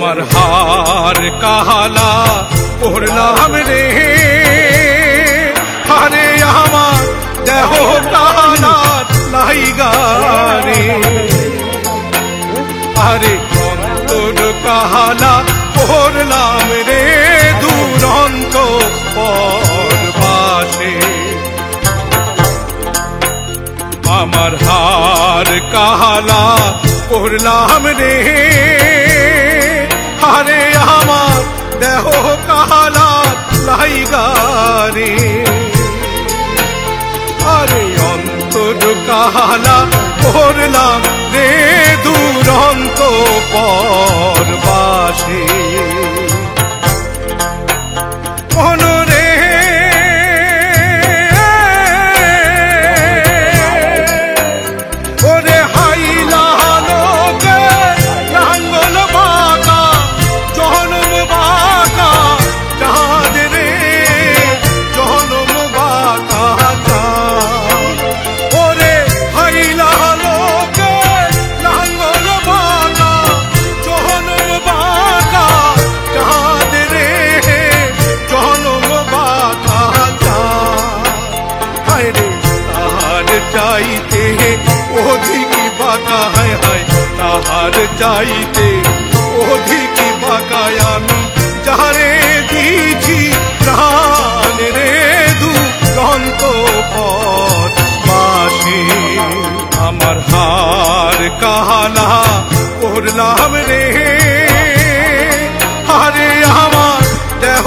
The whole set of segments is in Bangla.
আমার হার কাহালা পড়লাম রে, হারে আমার দেহ কাহালা লাইগা রে, আরে অন্তর কাহালা পড়লাম রে দুরন্ত পরবাসে। আমার হার কাহালা পড়লাম রে, হারে আমার দেহ কাহালা লাইগা রে, আরে অন্তর কাহালা পড়লাম রে দুরন্ত পরবাসে। মনরে ওরে হাইলা লোকে লাঙ্গল বাঁকা জনম বাঁকা চাঁদ রে, জনম বাঁকা চাঁদ, ওরে হাইলা লোকে লাঙ্গল বাঁকা জনম বাঁকা চাঁদ রে, জনম বাঁকা চাঁদ, হায় রে তাহার চাইতে অধিক বাঁকা, হায় হায় তাহার চাইতে অধিক বাঁকায় আমি যারে দিছি প্রাণ রে দুরন্ত পরবাসে। আমার হার কাহালা পড়লাম রে, হারে আমার দেহ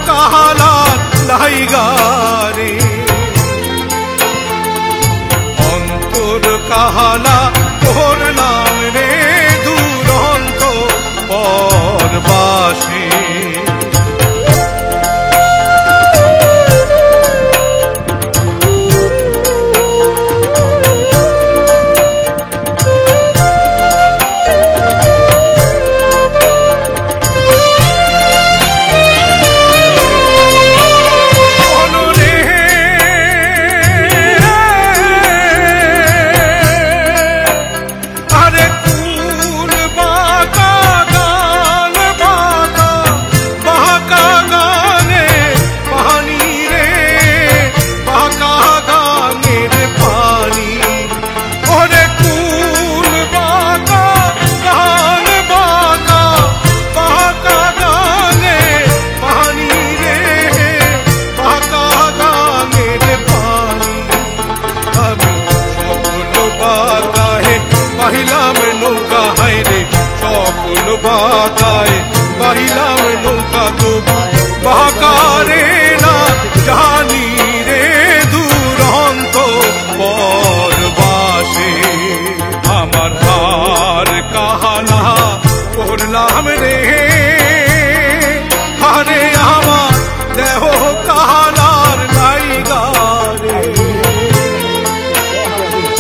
কাহালা লাইগা রে, অন্তর কাহালা পড়লাম রে দুরন্ত পরবাসে। বাঁকায় বাহিলাম নৌকা তবু বাঁকারে না জানি রে দুরন্ত পরবাসে। আমার হার কাহালা পড়লাম রে, হারে আমার দেহ কাহালার লাইগা রে,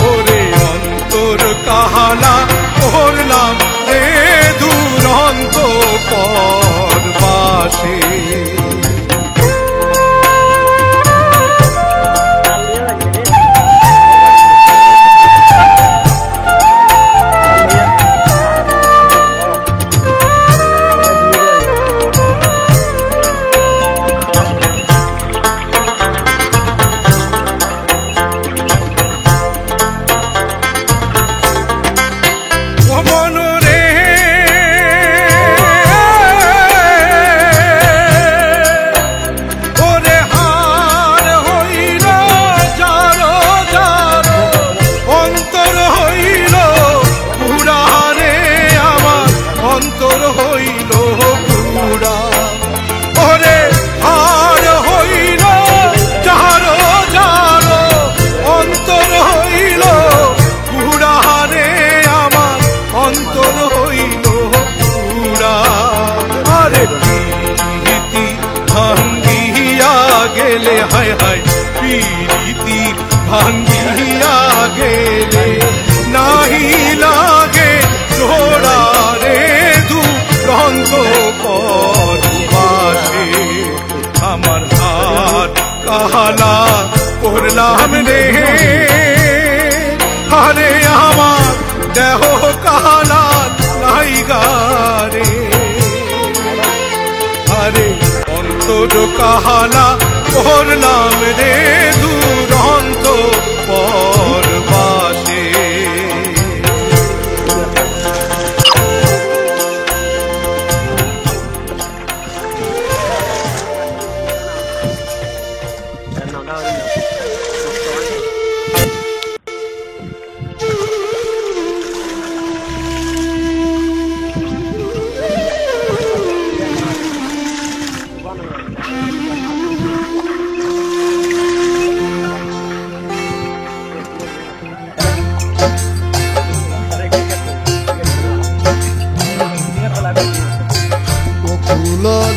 ওরে অন্তর কাহালা পড়লাম রে দুরন্ত পরবাসে। গেলে হায় হায় প্রীতি ভাঙ্গিয়া গেলে নাহি লাগে জোড়া রে দুরন্ত পরবাসে। আমার হাত কাহালা পড়লাম রে, আরে আমার দেহ কাহালা লাইগা রে, তোর কাহালা পড়লাম রে দুরন্ত পরবাসে।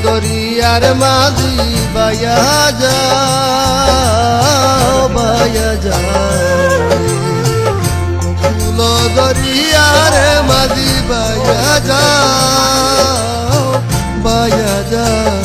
দরিয়ার মাঝি বায়া যাও বায়া যাও, কুল দরিয়ার মাঝি বায়া যাও বায়া যাও।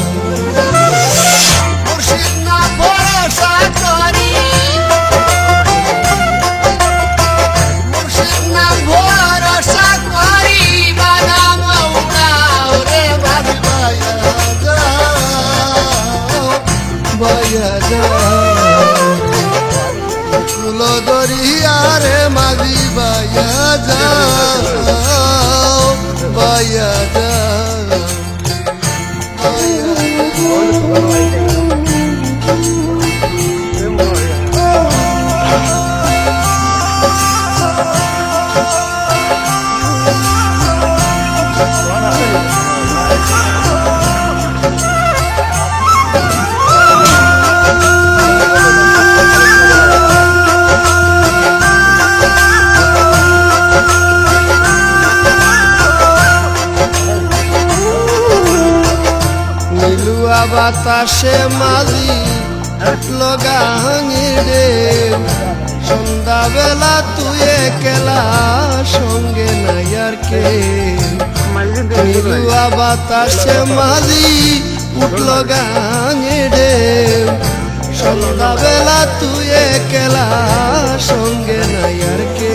কুল দরিয়ার মাঝি বায়া যাও বায়া যাও। বাতাসে মাঝি লগাঙি রে, সন্ধ্যাবেলা তুই একলা সঙ্গে নাই আর কে। নিলুয়া বাতাসে মাঝি উঠল গাঙি রে, সন্ধ্যাবেলা তুই একলা সঙ্গে নাই আর কে।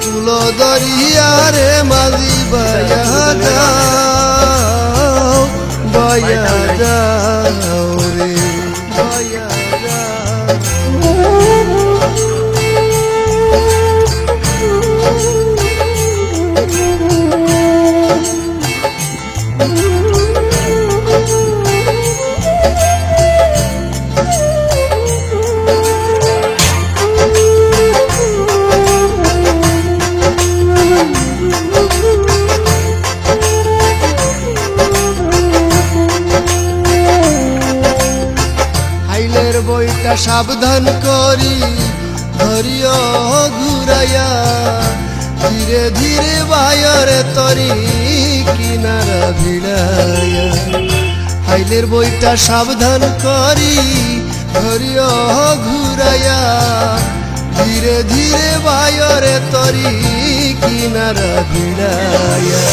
কুল দরিয়ারে মাঝি বায়া যাও বায়া যাও রে বায়া বইটা সাবধান করি ধরিও ঘুরাইয়া, ধীরে ধীরে বায়রে তরি কিনারা ভিড়াইয়া। হাইলের বইটা সাবধান করি ধরিও ঘুরাইয়া, ধীরে ধীরে বায়রে তরি কিনারা ভিড়াইয়া।